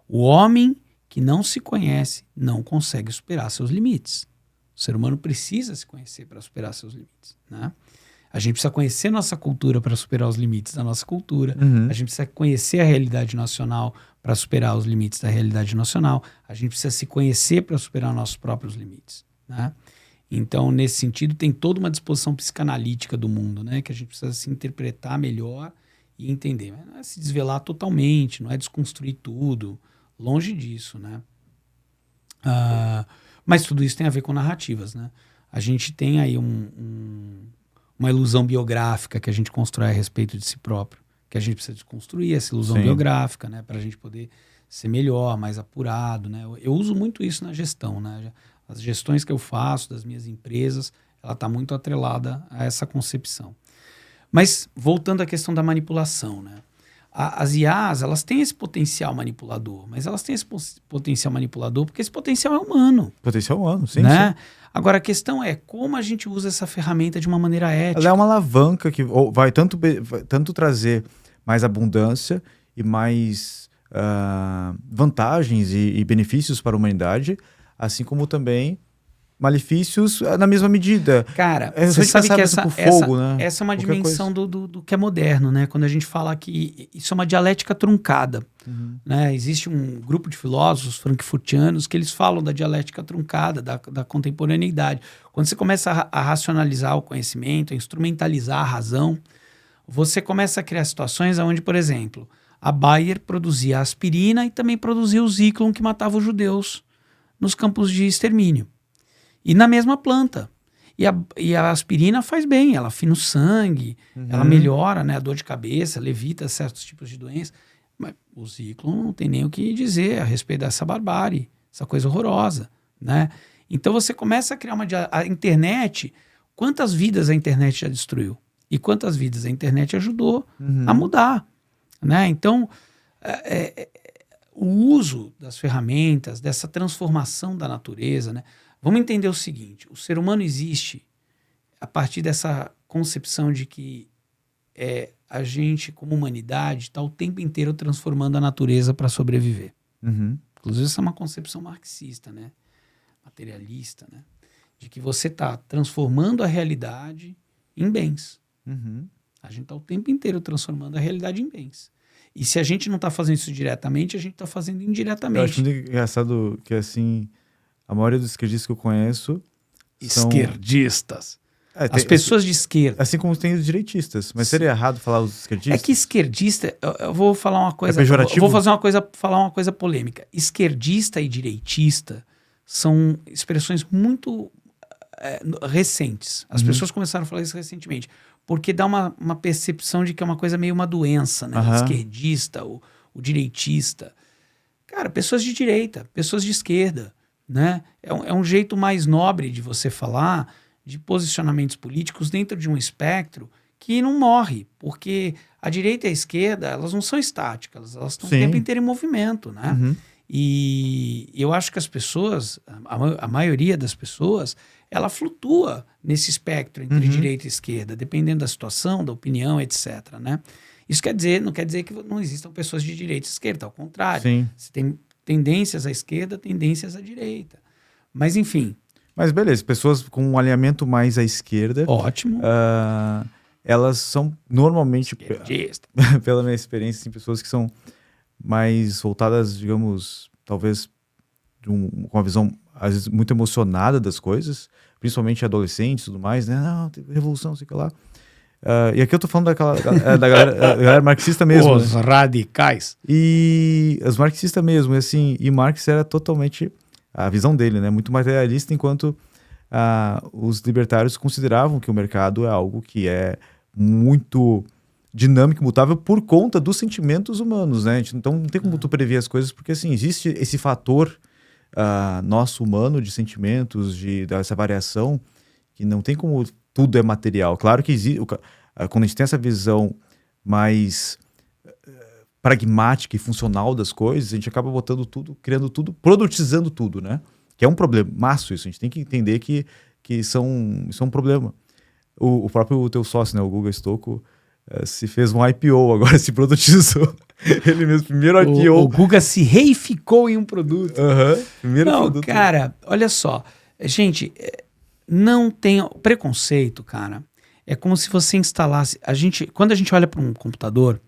O homem que não se conhece não consegue superar seus limites. O ser humano precisa se conhecer para superar seus limites, né? A gente precisa conhecer nossa cultura para superar os limites da nossa cultura. A gente precisa conhecer a realidade nacional para superar os limites da realidade nacional. A gente precisa se conhecer para superar nossos próprios limites, né? Então, nesse sentido, tem toda uma disposição psicanalítica do mundo, né? Que a gente precisa se interpretar melhor e entender. Mas não é se desvelar totalmente, não é desconstruir tudo. Longe disso, né? Mas tudo isso tem a ver com narrativas, né? A gente tem aí uma ilusão biográfica que a gente constrói a respeito de si próprio, que a gente precisa desconstruir essa ilusão biográfica, né? Para a gente poder ser melhor, mais apurado, né? Eu uso muito isso na gestão, né? As gestões que eu faço das minhas empresas, ela está muito atrelada a essa concepção. Mas, voltando à questão da manipulação, né? As IAs, elas têm esse potencial manipulador, mas elas têm esse potencial manipulador porque esse potencial é humano. Potencial humano, sim, né? sim. Agora, a questão é como a gente usa essa ferramenta de uma maneira ética. Ela é uma alavanca que vai tanto trazer mais abundância e mais vantagens e benefícios para a humanidade, assim como também malefícios na mesma medida. Cara, você sabe que essa é uma Qualquer dimensão do que é moderno, né? Quando a gente fala que isso é uma dialética truncada. Né? Existe um grupo de filósofos frankfurtianos que eles falam da dialética truncada, da contemporaneidade. Quando você começa a racionalizar o conhecimento, a instrumentalizar a razão, você começa a criar situações onde, por exemplo, a Bayer produzia aspirina e também produzia o Zyklon que matava os judeus nos campos de extermínio. E na mesma planta. E a aspirina faz bem, ela afina o sangue, ela melhora, né, a dor de cabeça, ela evita certos tipos de doenças. Mas o Zyklon não tem nem o que dizer a respeito dessa barbárie, essa coisa horrorosa, né? Então você começa a criar a internet, quantas vidas a internet já destruiu? E quantas vidas a internet ajudou a mudar, né? Então, o uso das ferramentas, dessa transformação da natureza, né? Vamos entender o seguinte, o ser humano existe a partir dessa concepção de que a gente, como humanidade, está o tempo inteiro transformando a natureza para sobreviver. Inclusive, essa é uma concepção marxista, né? Materialista, né? De que você está transformando a realidade em bens. A gente está o tempo inteiro transformando a realidade em bens. E se a gente não está fazendo isso diretamente, a gente está fazendo indiretamente. Eu acho muito engraçado que, assim, a maioria dos esquerdistas que eu conheço Esquerdistas. As pessoas de esquerda. Assim como tem os direitistas. Mas seria errado falar os esquerdistas? É que esquerdista, eu vou falar uma coisa... É pejorativo? Eu vou falar uma coisa polêmica. Esquerdista e direitista são expressões muito recentes. As pessoas começaram a falar isso recentemente. Porque dá uma percepção de que é uma coisa meio uma doença, né? O esquerdista, o direitista. Cara, pessoas de direita, pessoas de esquerda, né? É um jeito mais nobre de você falar de posicionamentos políticos dentro de um espectro que não morre, porque a direita e a esquerda, elas não são estáticas, elas estão o tempo inteiro em movimento, né? E eu acho que as pessoas, a maioria das pessoas, ela flutua nesse espectro entre direita e esquerda, dependendo da situação, da opinião, etc, né? Isso não quer dizer que não existam pessoas de direita e esquerda, ao contrário. Sim. Você tem tendências à esquerda, tendências à direita. Mas, enfim... Mas beleza, pessoas com um alinhamento mais à esquerda... Ótimo. Elas são normalmente, pela minha experiência, assim, pessoas que são mais voltadas, digamos, talvez com uma visão, às vezes, muito emocionada das coisas, principalmente adolescentes e tudo mais, né? Não, tem revolução, sei lá. E aqui eu tô falando da galera marxista mesmo. Os radicais. E os marxistas mesmo, assim, e Marx era totalmente a visão dele, né? Muito materialista, enquanto os libertários consideravam que o mercado é algo que é muito dinâmico, mutável por conta dos sentimentos humanos, né? Então não tem como tu prever as coisas, porque assim, existe esse fator nosso humano de sentimentos, dessa variação, que não tem como tudo é material. Claro que existe, quando a gente tem essa visão mais pragmática e funcional das coisas, a gente acaba botando tudo, criando tudo, produtizando tudo, né? Que é um problemaço isso, a gente tem que entender que isso é um problema. O próprio teu sócio, né, o Guga Stocco, se fez um IPO agora, se produtizou. Ele mesmo, primeiro IPO. O Guga se reificou em um produto. Primeiro Não, produto. cara, olha só. Gente, não tem... Preconceito, cara, é como se você instalasse... Quando a gente olha para um computador,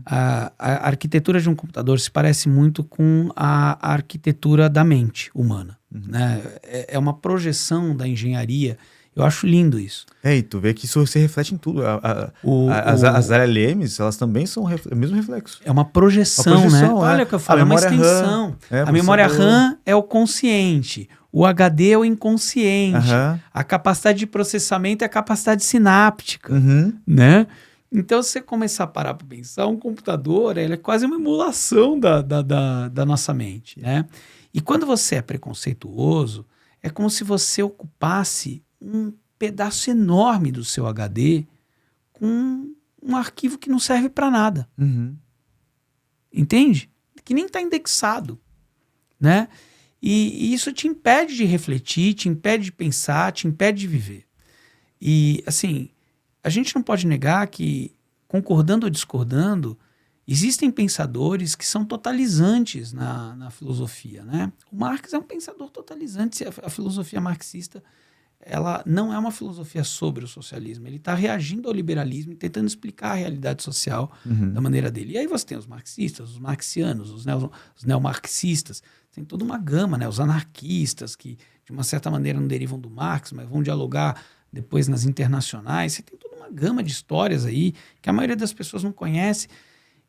a arquitetura de um computador se parece muito com a arquitetura da mente humana. Né? É uma projeção da engenharia. Eu acho lindo isso. E tu vê que isso se reflete em tudo. As LLMs, elas também são o mesmo reflexo. É uma projeção, né? Olha o que eu falo, é uma extensão. A memória RAM é o consciente, o HD é o inconsciente, a capacidade de processamento é a capacidade sináptica, né? Então, se você começar a parar para pensar, um computador ele é quase uma emulação da nossa mente, né? E quando você é preconceituoso, é como se você ocupasse um pedaço enorme do seu HD com um arquivo que não serve para nada. Entende? Que nem está indexado, né? E isso te impede de refletir, te impede de pensar, te impede de viver. E, assim, a gente não pode negar que, concordando ou discordando, existem pensadores que são totalizantes na filosofia, né? O Marx é um pensador totalizante. A filosofia marxista, ela não é uma filosofia sobre o socialismo. Ele está reagindo ao liberalismo e tentando explicar a realidade social da maneira dele. E aí você tem os marxistas, os marxianos, os neomarxistas. Tem toda uma gama, né? Os anarquistas, que de uma certa maneira não derivam do Marx, mas vão dialogar depois nas internacionais. Você tem toda uma gama de histórias aí que a maioria das pessoas não conhece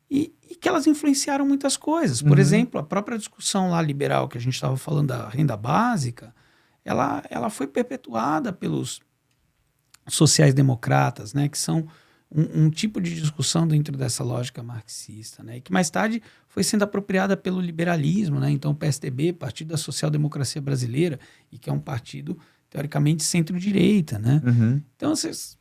e que elas influenciaram muitas coisas. Por exemplo, a própria discussão lá liberal que a gente estava falando da renda básica, ela foi perpetuada pelos sociais-democratas, né, que são um tipo de discussão dentro dessa lógica marxista, né, e que mais tarde foi sendo apropriada pelo liberalismo, né, então o PSDB, Partido da Social Democracia Brasileira, e que é um partido, teoricamente, centro-direita, né. Então, vocês...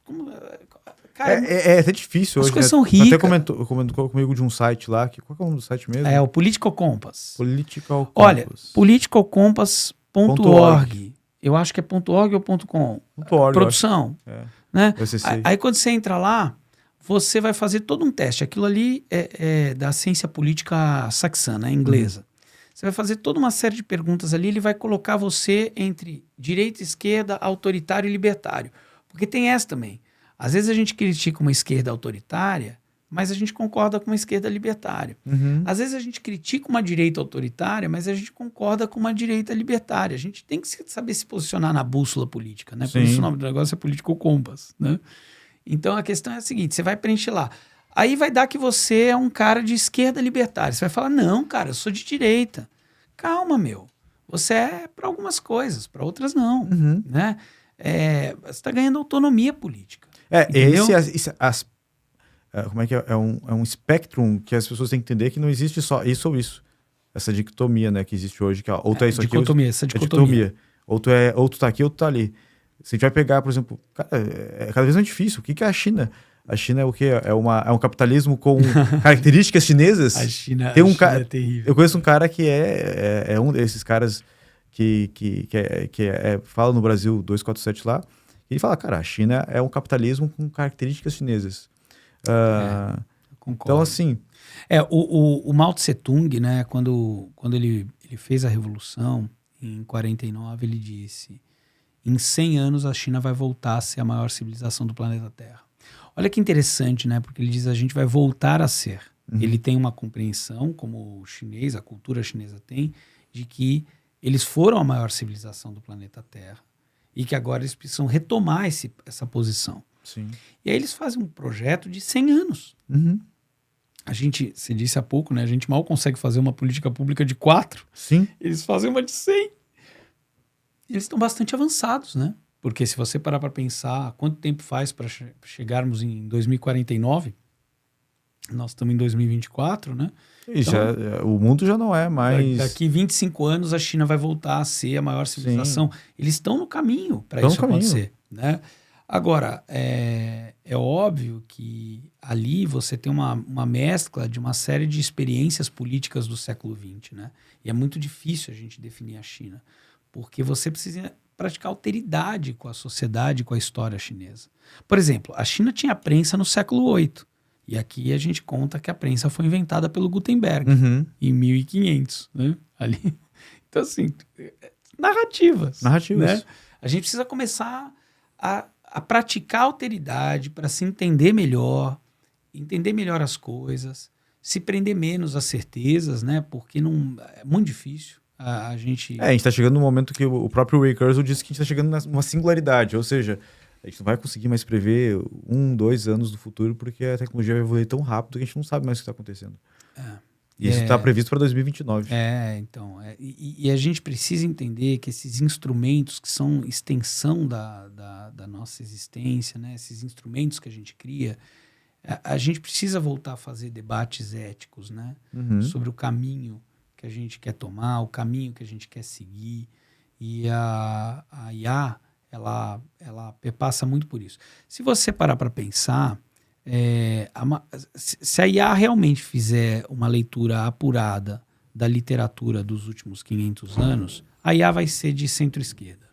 Cara, é até difícil as hoje. coisas são ricas. Até comentou comigo de um site lá. Qual que é o nome do site mesmo? É o Political Compass. Political Compass. Olha, politicalcompass.org. Eu acho que é .org ou .com. .org, produção. Né? Eu Aí quando você entra lá, você vai fazer todo um teste. Aquilo ali é da ciência política saxana, inglesa. Você vai fazer toda uma série de perguntas ali. Ele vai colocar você entre direita, esquerda, autoritário e libertário. Porque tem essa também. Às vezes a gente critica uma esquerda autoritária, mas a gente concorda com uma esquerda libertária. Às vezes a gente critica uma direita autoritária, mas a gente concorda com uma direita libertária. A gente tem que saber se posicionar na bússola política, né? Por isso o nome do negócio é Political Compass, né? Então a questão é a seguinte, você vai preencher lá. Aí vai dar que você é um cara de esquerda libertária. Você vai falar, não, cara, eu sou de direita. Calma, meu. Você é para algumas coisas, para outras não, né? Você está ganhando autonomia política. Como é que é? É um espectro que as pessoas têm que entender que não existe só isso ou isso. Essa dicotomia, né, que existe hoje, que ou tu é isso aqui, essa dicotomia. Ou tu tá aqui, ou tu tá ali. Se a gente vai pegar, por exemplo, cara, é cada vez mais difícil. O que é a China? A China é o quê? É um capitalismo com características chinesas? A China é terrível. Eu conheço um cara que é um desses caras que fala no Brasil 247 lá. Ele fala, cara, a China é um capitalismo com características chinesas. Então, assim... O Mao Tse Tung, né, quando ele fez a Revolução, em 49, ele disse, em 100 anos a China vai voltar a ser a maior civilização do planeta Terra. Olha que interessante, né, porque ele diz, a gente vai voltar a ser. Ele tem uma compreensão, como o chinês, a cultura chinesa tem, de que eles foram a maior civilização do planeta Terra. E que agora eles precisam retomar essa posição. Sim. E aí eles fazem um projeto de 100 anos. Você disse há pouco, né? A gente mal consegue fazer uma política pública de 4. Sim. Eles fazem uma de 100. Eles estão bastante avançados, né? Porque se você parar para pensar quanto tempo faz para chegarmos em 2049, nós estamos em 2024, né? Então, o mundo já não é mais... Daqui 25 anos a China vai voltar a ser a maior civilização. Sim. Eles estão no caminho para isso acontecer, né? Agora, é óbvio que ali você tem uma mescla de uma série de experiências políticas do século XX, né? E é muito difícil a gente definir a China, porque você precisa praticar alteridade com a sociedade, com a história chinesa. Por exemplo, a China tinha prensa no século VIII. E aqui a gente conta que a prensa foi inventada pelo Gutenberg em 1500, né? Ali. Então, assim, narrativas. Né? A gente precisa começar a praticar alteridade para se entender melhor as coisas, se prender menos às certezas, né? Porque não, é muito difícil a gente... a gente está chegando no momento que o próprio Ray Kurzweil disse que a gente está chegando numa singularidade, ou seja, a gente não vai conseguir mais prever 1, 2 anos do futuro porque a tecnologia vai evoluir tão rápido que a gente não sabe mais o que está acontecendo. E isso está previsto para 2029. Então. E a gente precisa entender que esses instrumentos que são extensão da nossa existência, né? Esses instrumentos que a gente cria, a gente precisa voltar a fazer debates éticos, né? Sobre o caminho que a gente quer tomar, o caminho que a gente quer seguir. E a IA, ela passa muito por isso. Se você parar para pensar... se a IA realmente fizer uma leitura apurada da literatura dos últimos 500 anos, a IA vai ser de centro-esquerda.